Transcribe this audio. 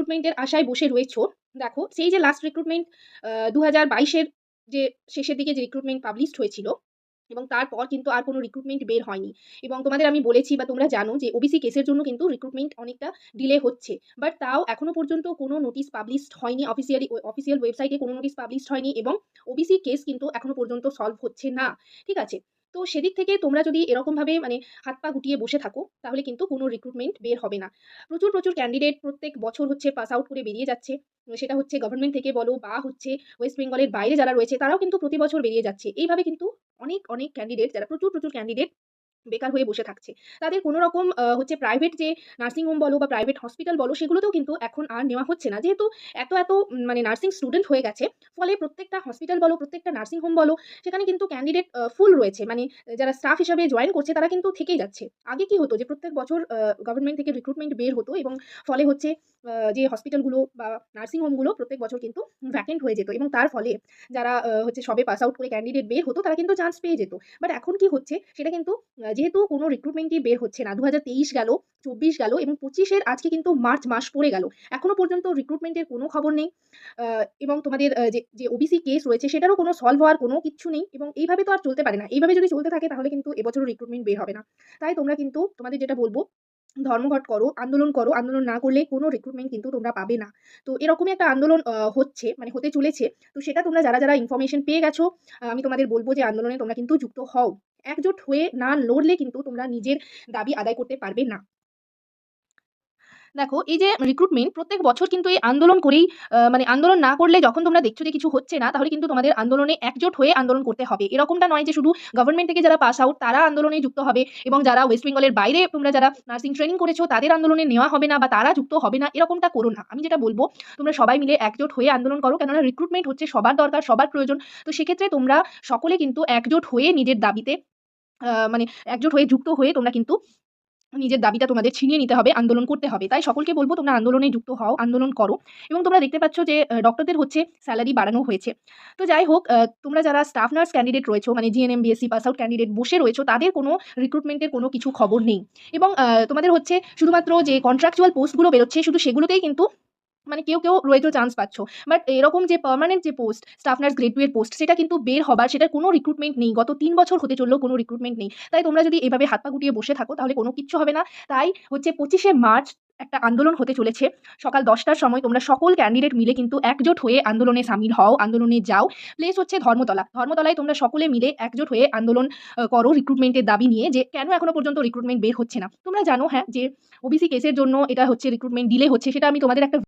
রিক্রুটমেন্টের আশায় বসে রয়েছো, দেখো সেই যে লাস্ট রিক্রুটমেন্ট ২০২২ এর যে শেষের দিকে যে রিক্রুটমেন্ট পাবলিশড হয়েছিল এবং তারপর কিন্তু আর কোনো রিক্রুটমেন্ট বের হয়নি। এবং তোমাদের আমি বলেছি বা তোমরা জানো যে ওবিসি কেসের জন্য কিন্তু রিক্রুটমেন্ট অনেকটা ডিলে হচ্ছে। বাট তাও এখনো পর্যন্ত কোনো নোটিশ পাবলিশড হয়নি, অফিসিয়াল ওয়েবসাইটে কোনো নোটিশ পাবলিশড হয়নি এবং ওবিসি কেস কিন্তু এখনো পর্যন্ত সলভ হচ্ছে না। ঠিক আছে? তো সেদিক থেকে তোমরা যদি এরকমভাবে মানে হাত পা গুটিয়ে বসে থাকো, তাহলে কিন্তু কোনো রিক্রুটমেন্ট বের হবে না। প্রচুর ক্যান্ডিডেট প্রত্যেক বছর হচ্ছে পাস আউট করে বেরিয়ে যাচ্ছে। সেটা হচ্ছে গভর্নমেন্ট থেকে বলো বা হচ্ছে ওয়েস্ট বেঙ্গলের বাইরে যারা রয়েছে তারাও কিন্তু প্রতি বছর বেরিয়ে যাচ্ছে। এইভাবে কিন্তু অনেক ক্যান্ডিডেট যারা প্রচুর ক্যান্ডিডেট বেকার হয়ে বসে থাকছে। তাদের কোনো রকম হচ্ছে প্রাইভেট যে নার্সিং হোম বলো বা প্রাইভেট হসপিটাল বলো, সেগুলোতেও কিন্তু এখন আর নেওয়া হচ্ছে না। যেহেতু এত মানে নার্সিং স্টুডেন্ট হয়ে গেছে, ফলে প্রত্যেকটা হসপিটাল বলো, প্রত্যেকটা নার্সিং হোম বলো, সেখানে কিন্তু ক্যান্ডিডেট ফুল রয়েছে। মানে যারা স্টাফ হিসাবে জয়েন করছে তারা কিন্তু থেকেই যাচ্ছে। আগে কি হতো যে প্রত্যেক বছর গভর্নমেন্ট থেকে রিক্রুটমেন্ট বের হতো এবং ফলে হচ্ছে যে হসপিটালগুলো বা নার্সিং হোমগুলো প্রত্যেক বছর কিন্তু ভ্যাকেন্ট হয়ে যেত এবং তার ফলে যারা হচ্ছে সবে পাস আউট করে ক্যান্ডিডেট বের হতো তারা কিন্তু চান্স পেয়ে যেত। বাট এখন কি হচ্ছে সেটা কিন্তু যেহেতু কোনো রিক্রুটমেন্টই বের হচ্ছে না, ২০২৩ গেল, ২৪ গেল এবং ২৫ এর আজকে কিন্তু মার্চ মাস পড়ে গেল। এখনো পর্যন্ত রিক্রুটমেন্টের কোনো খবর নেই। এবং তোমাদের যে ওবিসি কেস রয়েছে সেটারও কোনো সলভ হওয়ার কোনো কিচ্ছু নেই এবং এইভাবে তো আর চলতে পারে না। এইভাবে যদি চলতে থাকে তাহলে কিন্তু এবছরও রিক্রুটমেন্ট বের হবে না। তাই তোমরা কিন্তু তোমাদের যেটা বলব, ধর্মঘট করো, আন্দোলন করো। আন্দোলন না করলে কোনো রিক্রুটমেন্ট কিন্তু তোমরা পাবে না। তো এরকমই একটা আন্দোলন হচ্ছে, মানে হতে চলেছে। তো সেটা তোমরা যারা ইনফরমেশন পেয়ে গেছো, আমি তোমাদের বলব যে আন্দোলনে তোমরা কিন্তু যুক্ত হও। একজোট হয়ে না লড়লে কিন্তু তোমরা নিজের দাবি আদায় করতে পারবে না। দেখো এই যে রিক্রুটমেন্ট প্রত্যেক বছর কিন্তু এই আন্দোলন করেই মানে আন্দোলন না করলে যখন তোমরা দেখছো যে কিছু হচ্ছে না, তাহলে কিন্তু তোমাদের আন্দোলনে একজোট হয়ে আন্দোলন করতে হবে। এরকমটা নয় যে শুধু গভর্নমেন্ট থেকে যারা পাস আউট তারা আন্দোলনে যুক্ত হবে এবং যারা ওয়েস্ট বেঙ্গলের বাইরে তোমরা যারা নার্সিং ট্রেনিং করেছো তাদের আন্দোলনে নেওয়া হবে না বা তারা যুক্ত হবে না, এরকমটা করো না। আমি যেটা বলবো, তোমরা সবাই মিলে একজোট হয়ে আন্দোলন করো, কেননা রিক্রুটমেন্ট হচ্ছে সবার দরকার, সবার প্রয়োজন। তো সেক্ষেত্রে তোমরা সকলে কিন্তু একজোট হয়ে নিজের দাবিতে মানে একজোট হয়ে যুক্ত হয়ে তোমরা কিন্তু নিজের দাবিটা তোমাদের ছিনিয়ে নিতে হবে, আন্দোলন করতে হবে। তাই সকলকে বলব তোমরা আন্দোলনে যুক্ত হও, আন্দোলন করো। এবং তোমরা দেখতে পাচ্ছ যে ডক্টরদের হচ্ছে স্যালারি বাড়ানো হয়েছে। তো যাই হোক, তোমরা যারা স্টাফ নার্স ক্যান্ডিডেট রয়েছো, মানে GNM, BSc pass out candidate বসে রয়েছো, তাদের কোনো রিক্রুটমেন্টের কোনো কিছু খবর নেই। এবং তোমাদের হচ্ছে শুধুমাত্র যে কন্ট্রাকচুয়াল পোস্টগুলো বেরোচ্ছে, শুধু সেগুলোতেই কিন্তু মানে কেউ রয়েছেও চান্স পাচ্ছ। বাট এরকম যে পার্মানেন্ট যে পোস্ট, স্টাফ নার্স গ্রেড 2 এর পোস্ট, সেটা কিন্তু বের হবার, সেটার কোনো রিক্রুটমেন্ট নেই। গত ৩ বছর হতে চললেও কোনো রিক্রুটমেন্ট নেই। তাই তোমরা যদি এভাবে হাত পা গুটিয়ে বসে থাকো তাহলে কোনো কিচ্ছু হবে না। তাই হচ্ছে ২৫শে মার্চ একটা আন্দোলন হতে চলেছে। সকাল ১০টার সময় তোমরা সকল ক্যান্ডিডেট মিলে কিন্তু একজোট হয়ে আন্দোলনে শামিল হও, আন্দোলনে যাও। প্লেস হচ্ছে ধর্মতলা। ধর্মতলায় তোমরা সকলে মিলে একজোট হয়ে আন্দোলন করো রিক্রুটমেন্টের দাবি নিয়ে, যে কেন এখনো পর্যন্ত রিক্রুটমেন্ট বের হচ্ছে না। তোমরা জানো হ্যাঁ, যে ওবিসি কেসের জন্য এটা হচ্ছে রিক্রুটমেন্ট ডিলে হচ্ছে, সেটা আমি তোমাদের একটা